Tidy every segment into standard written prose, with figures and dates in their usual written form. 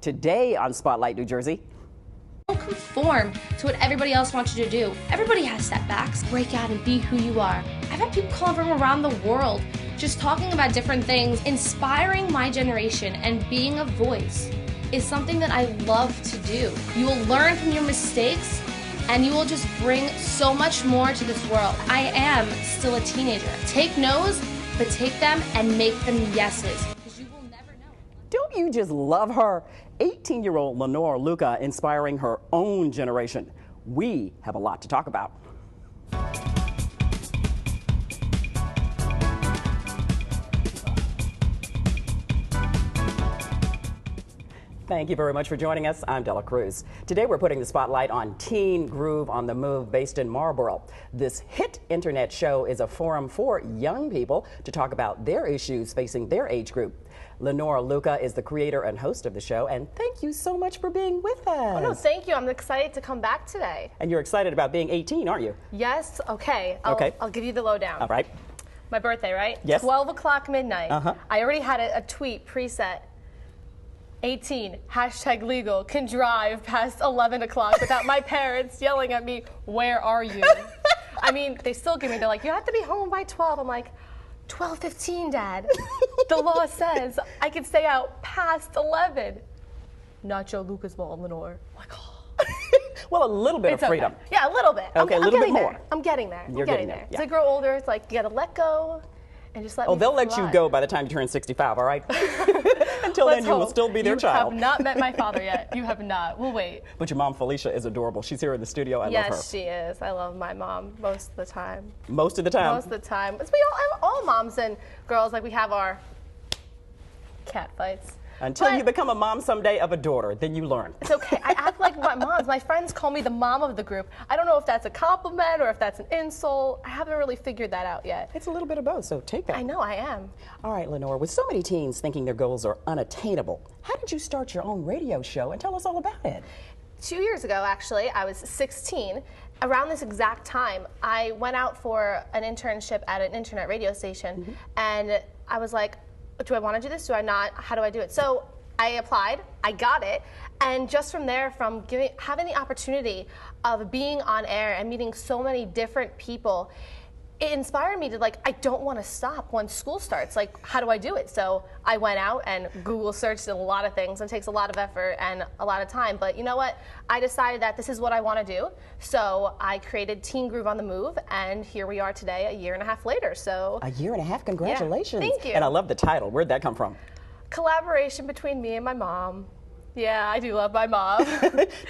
Today on Spotlight New Jersey. Don't conform to what everybody else wants you to do. Everybody has setbacks. Break out and be who you are. I've had people calling from around the world just talking about different things. Inspiring my generation and being a voice is something that I love to do. You will learn from your mistakes and you will just bring so much more to this world. I am still a teenager. Take no's, but take them and make them yeses. Because you will never know. Don't you just love her? 18-year-old Lenore Luca inspiring her own generation. We have a lot to talk about. Thank you very much for joining us. I'm Della Cruz. Today we're putting the spotlight on Teen Groove on the Move based in Marlboro. This hit internet show is a forum for young people to talk about their issues facing their age group. Lenore Luca is the creator and host of the show, and thank you so much for being with us. Oh, no, thank you. I'm excited to come back today. And you're excited about being 18, aren't you? Yes, okay. I'll give you the lowdown. All right. My birthday, right? Yes. 12 o'clock midnight. Uh-huh. I already had a tweet preset. 18, #legal, can drive past 11 o'clock without my parents yelling at me, where are you? I mean, they still give me, they're like, you have to be home by 12. I'm like, 12:15, Dad. The law says I can stay out past 11. Not Joe Luca's ball, Lenore. I'm like, oh. Well, a little bit of freedom. Okay. Yeah, a little bit. Okay, a little bit more. I'm getting there. You're getting there. Yeah. As I grow older, it's like you gotta let go and just let me they'll let fly. you go by the time you turn 65, all right? Until then, you will still be their child. You have not met my father yet. You have not. We'll wait. But your mom, Felicia, is adorable. She's here in the studio. I love her. Yes, she is. I love my mom most of the time. Most of the time? Most of the time. We all moms and girls, like we have our cat fights. Until you become a mom someday of a daughter, then you learn. It's okay. I act like my moms. My friends call me the mom of the group. I don't know if that's a compliment or if that's an insult. I haven't really figured that out yet. It's a little bit of both, so take that. I know, I am. All right, Lenore, with so many teens thinking their goals are unattainable, how did you start your own radio show, and tell us all about it? 2 years ago, actually, I was 16. Around this exact time, I went out for an internship at an internet radio station, and I was like, do I want to do this? Do I not? How do I do it? So I applied, I got it, and just from there, from having the opportunity of being on air and meeting so many different people, it inspired me to I don't want to stop when school starts. Like, how do I do it? So I went out and Google searched a lot of things, and it takes a lot of effort and a lot of time. But you know what? I decided that this is what I want to do. So I created Teen Groove on the Move, and here we are today, a year and a half later. So a year and a half, congratulations. Yeah, thank you. And I love the title. Where'd that come from? Collaboration between me and my mom. Yeah, I do love my mom.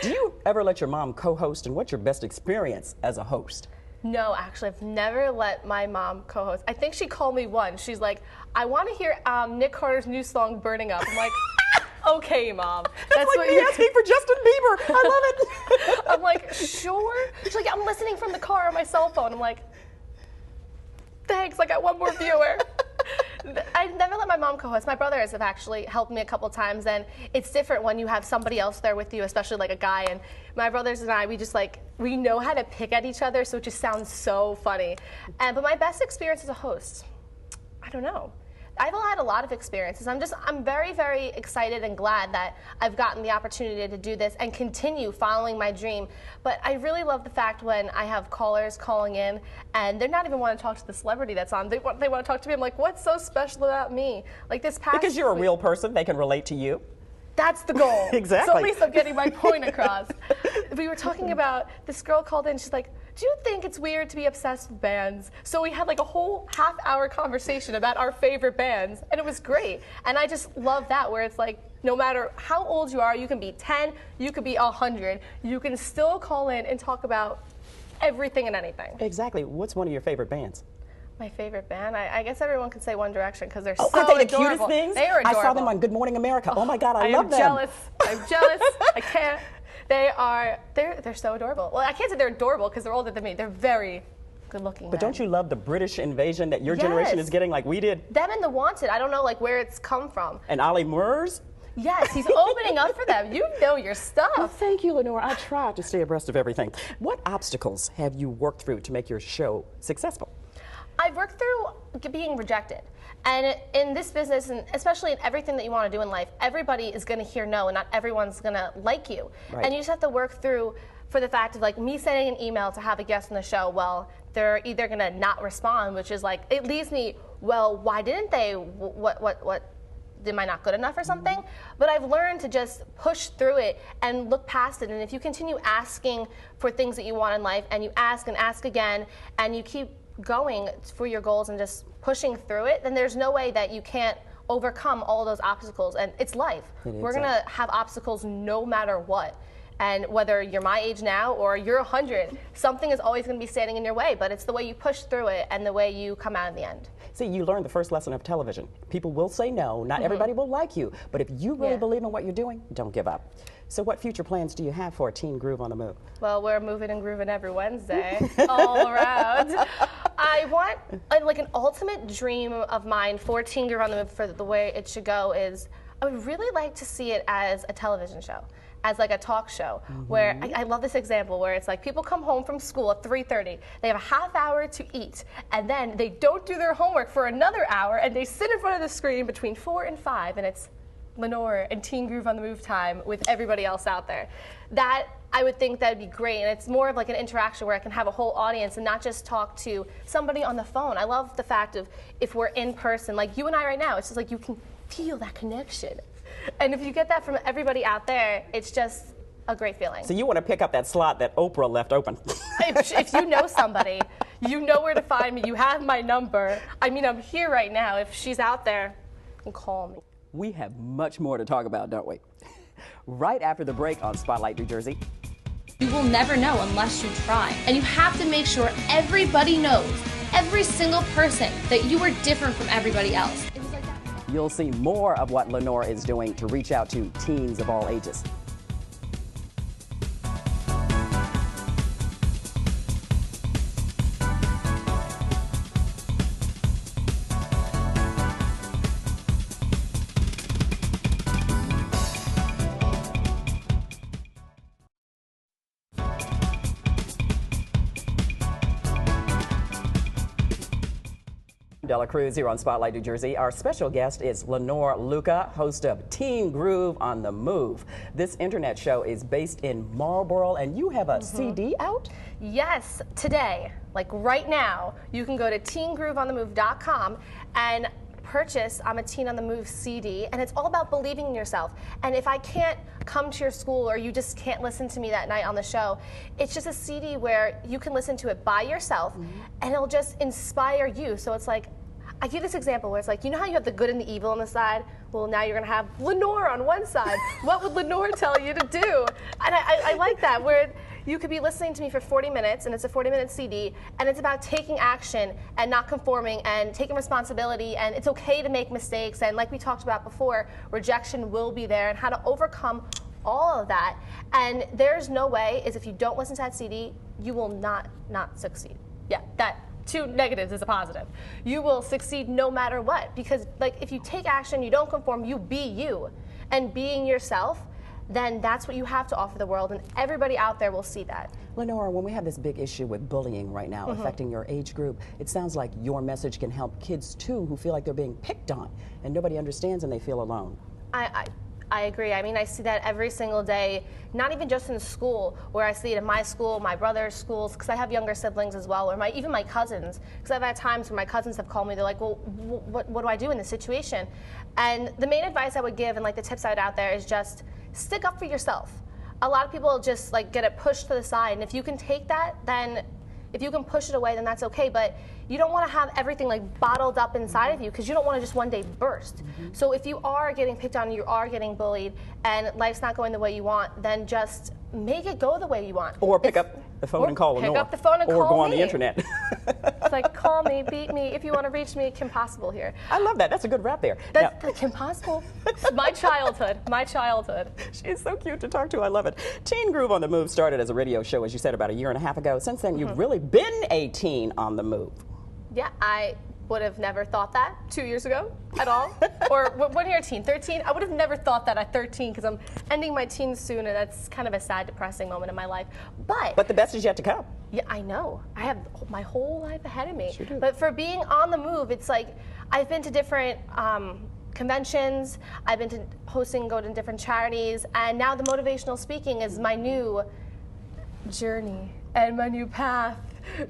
Do you ever let your mom co-host, and what's your best experience as a host? No, actually, I've never let my mom co-host. I think she called me once. She's like, I want to hear Nick Carter's new song, Burning Up. I'm like, okay, Mom. That's like what me asking for Justin Bieber. I love it. I'm like, sure? She's like, I'm listening from the car on my cell phone. I'm like, thanks, I got one more viewer. I never let my mom co-host. My brothers have actually helped me a couple times, and it's different when you have somebody else there with you, especially like a guy. And my brothers and I, we know how to pick at each other, so it just sounds so funny. But my best experience as a host, I don't know. I've had a lot of experiences. I'm very, very excited and glad that I've gotten the opportunity to do this and continue following my dream. But I really love the fact when I have callers calling in and they're not even want to talk to the celebrity that's on. They want to talk to me. I'm like, what's so special about me? Like this past Because you're a real person, they can relate to you. That's the goal. Exactly. So at least I'm getting my point across. We were talking about, this girl called in, she's like, do you think it's weird to be obsessed with bands? So we had like a whole half-hour conversation about our favorite bands, and it was great. And I just love that, where it's like, no matter how old you are, you can be 10, you could be 100, you can still call in and talk about everything and anything. Exactly. What's one of your favorite bands? My favorite band? I guess everyone could say One Direction because they're so aren't they the adorable. cutest things? They are adorable. I saw them on Good Morning America. Oh my God, I love them. I'm jealous. I can't. They're so adorable. Well, I can't say they're adorable because they're older than me. They're very good looking. But don't you love the British invasion that your generation is getting like we did? Them and The Wanted. I don't know where it's come from. And Ollie Murs? Yes, he's opening up for them. You know your stuff. Well, thank you, Lenore. I try to stay abreast of everything. What obstacles have you worked through to make your show successful? I've worked through being rejected. And in this business, and especially in everything that you want to do in life, everybody is going to hear no, and not everyone's going to like you. Right. And you just have to work through for the fact of like me sending an email to have a guest on the show. Well, they're either going to not respond, which is like, it leaves me, well, why didn't they? What? Am I not good enough or something? But I've learned to just push through it and look past it. And if you continue asking for things that you want in life, and you ask and ask again, and you keep going for your goals and just pushing through it, then there's no way that you can't overcome all those obstacles. And it's life. We're gonna have obstacles no matter what. And whether you're my age now or you're 100, something is always going to be standing in your way, but it's the way you push through it and the way you come out in the end. See, you learned the first lesson of television. People will say no, not everybody will like you, but if you really believe in what you're doing, don't give up. So what future plans do you have for Teen Groove on the Move? Well, we're moving and grooving every Wednesday, all around. I want, like, an ultimate dream of mine for Teen Groove on the Move, for the way it should go, is I would really like to see it as a television show, as like a talk show, where I love this example where it's like people come home from school at 3:30, they have a half hour to eat, and then they don't do their homework for another hour, and they sit in front of the screen between 4 and 5, and it's Lenore and Teen Groove on the Move time with everybody else out there. That, I would think that would be great, and it's more of like an interaction where I can have a whole audience and not just talk to somebody on the phone. I love the fact of if we're in person, like you and I right now, it's just like you can feel that connection. And if you get that from everybody out there, it's just a great feeling. So you want to pick up that slot that Oprah left open. If you know somebody, you know where to find me. You have my number. I mean, I'm here right now. If she's out there, you can call me. We have much more to talk about, don't we? Right after the break on Spotlight New Jersey. You will never know unless you try. And you have to make sure everybody knows, every single person, that you are different from everybody else. It was like that. You'll see more of what Lenore is doing to reach out to teens of all ages. Della Cruz here on Spotlight New Jersey. Our special guest is Lenore Luca, host of Teen Groove on the Move. This internet show is based in Marlboro, and you have a CD out? Yes, today, like right now, you can go to teengrooveonthemove.com and purchase I'm a Teen on the Move CD, and it's all about believing in yourself. And if I can't come to your school or you just can't listen to me that night on the show, it's just a CD where you can listen to it by yourself and it'll just inspire you. So it's like, I give this example where it's like, you know how you have the good and the evil on the side? Well, now you're gonna have Lenore on one side. What would Lenore tell you to do? And I like that, where you could be listening to me for 40 minutes, and it's a 40-minute CD, and it's about taking action and not conforming and taking responsibility, and it's okay to make mistakes, and like we talked about before, rejection will be there, and how to overcome all of that. And there's no way is if you don't listen to that CD, you will not succeed. Yeah, that. 2 negatives is a positive. You will succeed no matter what, because like if you take action, you don't conform, you be you. And being yourself, then that's what you have to offer the world, and everybody out there will see that. Lenore, when we have this big issue with bullying right now affecting your age group, it sounds like your message can help kids too who feel like they're being picked on and nobody understands and they feel alone. I agree. I mean, I see that every single day, not even just in school, where I see it in my school, my brother's schools, because I have younger siblings as well, or even my cousins, because I've had times where my cousins have called me, they're like, well, what do I do in this situation? And the main advice I would give, and like the tips I would out there, is just stick up for yourself. A lot of people just like get it pushed to the side, and if you can take that, then if you can push it away, then that's okay, but you don't want to have everything like bottled up inside of you, because you don't want to just one day burst. So if you are getting picked on, you are getting bullied, and life's not going the way you want, then just make it go the way you want. Or pick up the phone and call Lenore. Pick up the phone and call me. Or go on the internet. It's like, call me, beat me. If you want to reach me, Kim Possible here. I love that. That's a good rap there. That's Kim Possible. My childhood. My childhood. She's so cute to talk to. I love it. Teen Groove on the Move started as a radio show, as you said, about 1.5 years ago. Since then, you've really been a teen on the move. Yeah, I would have never thought that 2 years ago at all. Or when you're a teen, 13, I would have never thought that at 13 because I'm ending my teens soon, and that's kind of a sad, depressing moment in my life. But the best is yet to come. yeah, I know. I have my whole life ahead of me. Sure do. But for being on the move, it's like I've been to different conventions. I've been to go to different charities, and now the motivational speaking is my new journey and my new path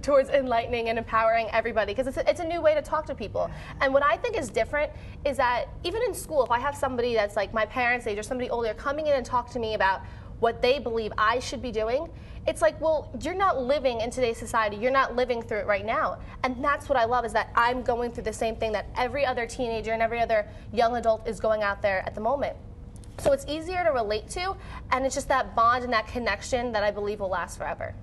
towards enlightening and empowering everybody, because it's a new way to talk to people. And what I think is different is that even in school, if I have somebody that's like my parents' age or somebody older coming in and talk to me about what they believe I should be doing, it's like, well, you're not living in today's society. You're not living through it right now. And that's what I love, is that I'm going through the same thing that every other teenager and every other young adult is going out there at the moment. So it's easier to relate to, and it's just that bond and that connection that I believe will last forever.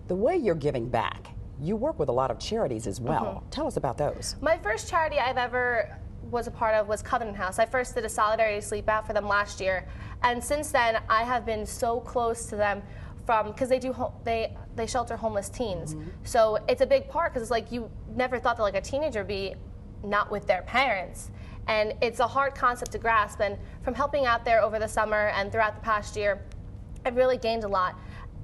The way you're giving back, you work with a lot of charities as well. Tell us about those. My first charity I've ever was a part of was Covenant House. I first did a solidarity sleep out for them last year, and since then I have been so close to them, because they shelter homeless teens. So it's a big part, because it's like you never thought that like a teenager would be not with their parents. And it's a hard concept to grasp, and from helping out there over the summer and throughout the past year, I've really gained a lot.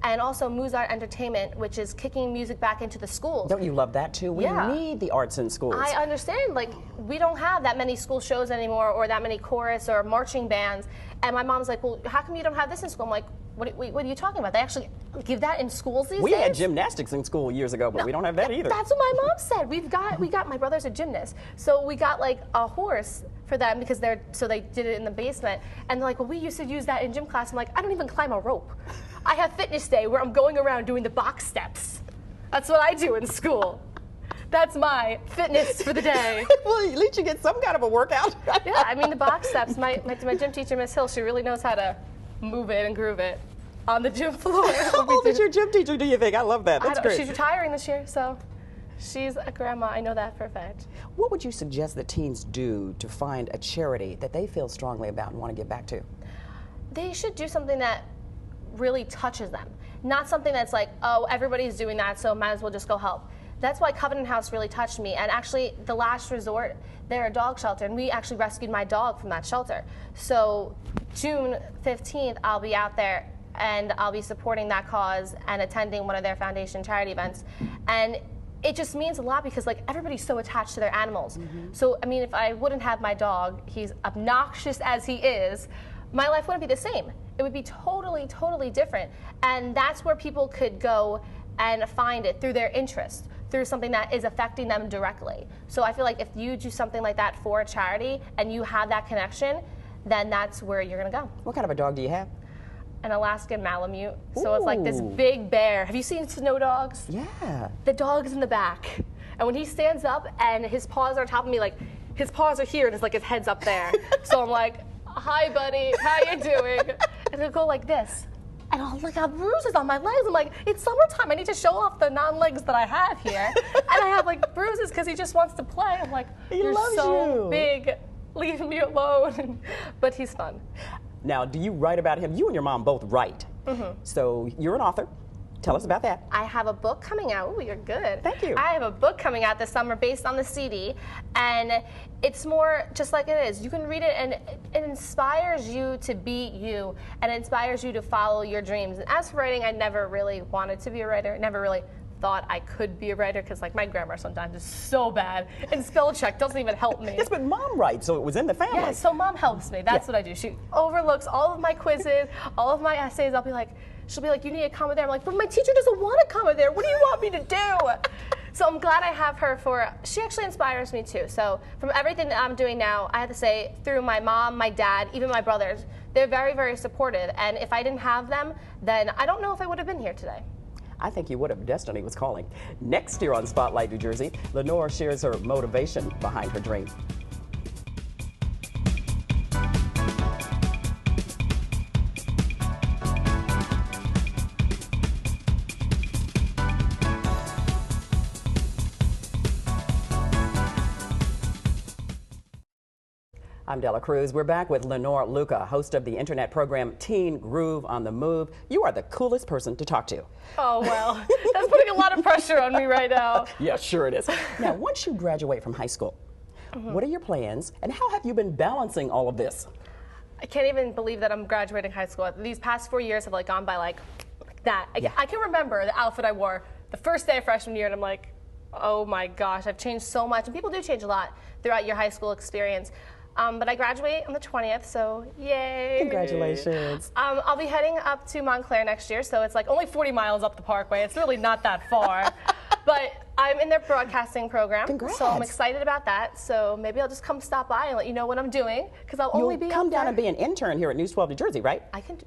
And also Mozart Entertainment, which is kicking music back into the schools. Don't you love that too? We need the arts in schools. I understand. Like, we don't have that many school shows anymore, or that many chorus or marching bands. And my mom's like, well, how come you don't have this in school? I'm like, what are you talking about? They actually give that in schools these days? We had gymnastics in school years ago, but we don't have that either. That's what my mom said. We got my brother's a gymnast, so we got like a horse for them, because they did it in the basement. And they're like, well, we used to use that in gym class. I'm like, I don't even climb a rope. I have fitness day where I'm going around doing the box steps. That's what I do in school. That's my fitness for the day. Well, at least you get some kind of a workout. Yeah, I mean, the box steps, my gym teacher, Miss Hill, she really knows how to move it and groove it on the gym floor. How old is your gym teacher, do you think? I love that. That's great. She's retiring this year, so she's a grandma. I know that for a fact. What would you suggest that teens do to find a charity that they feel strongly about and want to give back to? They should do something that really touches them. Not something that's like, oh, everybody's doing that, so might as well just go help. That's why Covenant House really touched me. And actually, the last resort, they're a dog shelter, and we actually rescued my dog from that shelter. So June 15th, I'll be out there, and I'll be supporting that cause and attending one of their foundation charity events. And it just means a lot, because like everybody's so attached to their animals. So I mean, if I wouldn't have my dog, he's obnoxious as he is, my life wouldn't be the same. It would be totally, totally different. And that's where people could go and find it, through their interest, through something that is affecting them directly. So I feel like if you do something like that for a charity and you have that connection, then that's where you're gonna go. What kind of a dog do you have? An Alaskan Malamute. So it's like this big bear. Have you seen snow dogs? Yeah. The dog's in the back. And when he stands up and his paws are on top of me, like his paws are here and it's like his head's up there. So I'm like, hi buddy, how you doing? And he'll go like this. And I'll like have bruises on my legs. I'm like, it's summertime, I need to show off the non-legs that I have here. And I have like bruises because he just wants to play. I'm like, you're so big, leave me alone. But he's fun. Now, do you write about him? You and your mom both write. So you're an author. Tell us about that. I have a book coming out. Ooh, you're good. Thank you. I have a book coming out this summer based on the CD, and it's more just like it is. You can read it, and it inspires you to be you, and it inspires you to follow your dreams. And as for writing, I never really wanted to be a writer. Never really thought I could be a writer, because like my grammar sometimes is so bad, and spell check doesn't even help me. Yes, but mom writes, so it was in the family. Yeah, so mom helps me. That's what I do. She overlooks all of my quizzes, all of my essays. She'll be like, you need a comma there. I'm like, but my teacher doesn't want a comma there. What do you want me to do? So I'm glad I have her she actually inspires me too. So from everything that I'm doing now, I have to say, through my mom, my dad, even my brothers, they're very, very supportive. And if I didn't have them, then I don't know if I would have been here today. I think you would have. Destiny was calling. Next year on Spotlight New Jersey, Lenore shares her motivation behind her dream. I'm Della Cruz. We're back with Lenore Luca, host of the internet program Teen Groove on the Move. You are the coolest person to talk to. Oh, well, that's putting a lot of pressure on me right now. Yeah, sure it is. Now, once you graduate from high school, what are your plans and how have you been balancing all of this? I can't even believe that I'm graduating high school. These past 4 years have gone by like that. I can remember the outfit I wore the first day of freshman year, and I'm like, oh my gosh, I've changed so much. And people do change a lot throughout your high school experience. But I graduate on the 20th, so yay. Congratulations. I'll be heading up to Montclair next year, so it's only 40 miles up the parkway. It's really not that far. But I'm in their broadcasting program. Congrats. So I'm excited about that. So maybe I'll just come stop by and let you know what I'm doing, because I'll only be come up down there. and be an intern here at News 12 New Jersey, right? I can.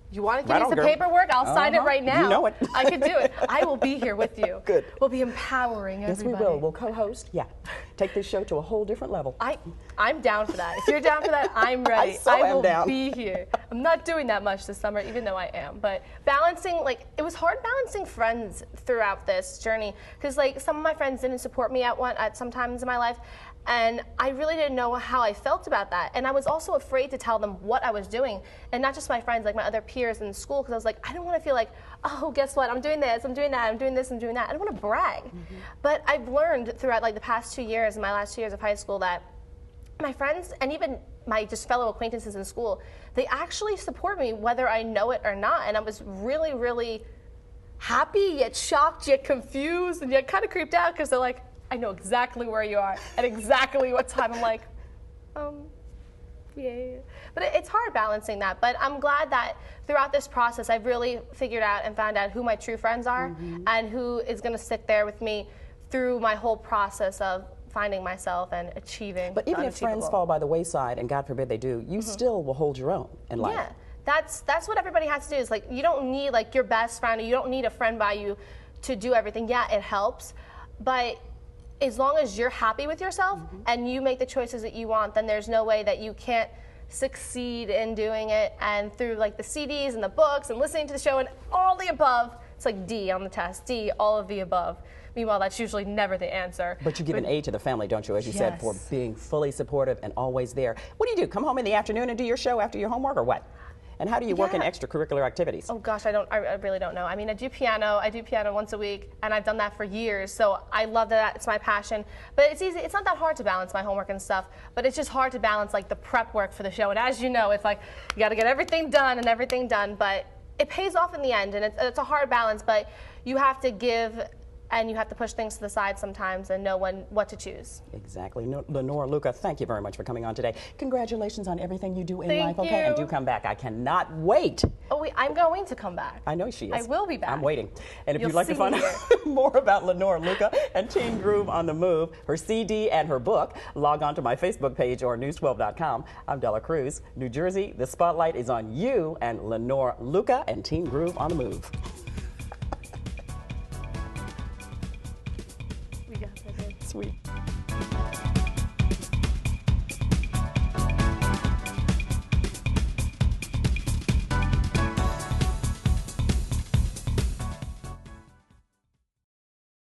You want to give Right me on, some girl. paperwork? I'll sign it right now. You know it. I can do it. I will be here with you. Good. We'll be empowering everybody. Yes, we will. We'll co-host. Yeah. Take this show to a whole different level. I'm down for that. If you're down for that, I'm ready. I will am down. be here. I'm not doing that much this summer, even though I am. But balancing, it was hard balancing friends throughout this journey, because some of my friends didn't support me at some times in my life. And I really didn't know how I felt about that. And I was also afraid to tell them what I was doing. And not just my friends, my other peers in school, because I was I don't want to feel like, oh, guess what? I'm doing this, I'm doing that, I'm doing this, I'm doing that. I don't want to brag. But I've learned throughout the past 2 years, my last 2 years of high school, that my friends and even my just fellow acquaintances in school, they actually support me whether I know it or not. And I was really, really happy, yet shocked, yet confused, and yet kind of creeped out, because they're like, I know exactly where you are at exactly what time. I'm like, yeah. But it's hard balancing that. But I'm glad that throughout this process, I've really figured out and found out who my true friends are and who is going to stick there with me through my whole process of finding myself and achieving. But even if friends fall by the wayside, and God forbid they do, you still will hold your own in life. Yeah, that's what everybody has to do. Is you don't need your best friend, or you don't need a friend by you to do everything. Yeah, it helps, but as long as you're happy with yourself and you make the choices that you want, then there's no way that you can't succeed in doing it. And through the CDs and the books and listening to the show and all the above, it's D on the test, D, all of the above. Meanwhile, that's usually never the answer. But you give an A to the family, don't you, as you said, for being fully supportive and always there. What do? Come home in the afternoon and do your show after your homework, or what? And how do you work in extracurricular activities? Oh gosh, I really don't know. I mean, I do piano once a week, and I've done that for years, so I love that. It's my passion. But it's easy. It's not that hard to balance my homework and stuff, but it's just hard to balance the prep work for the show. And as you know, it's you got to get everything done, but it pays off in the end, and it's a hard balance, but you have to give and you have to push things to the side sometimes and know what to choose. Exactly. Lenore Luca, thank you very much for coming on today. Congratulations on everything you do in Thank life, okay? you. And do come back. I cannot wait. Oh, wait, I'm going to come back. I know she is. I will be back. I'm waiting. And if You'll you'd like to see find me out more about Lenore Luca and Teen Groove on the Move, her CD and her book, log on to my Facebook page or news12.com. I'm Della Cruz, New Jersey. The spotlight is on you and Lenore Luca and Teen Groove on the Move. We got that. Sweet.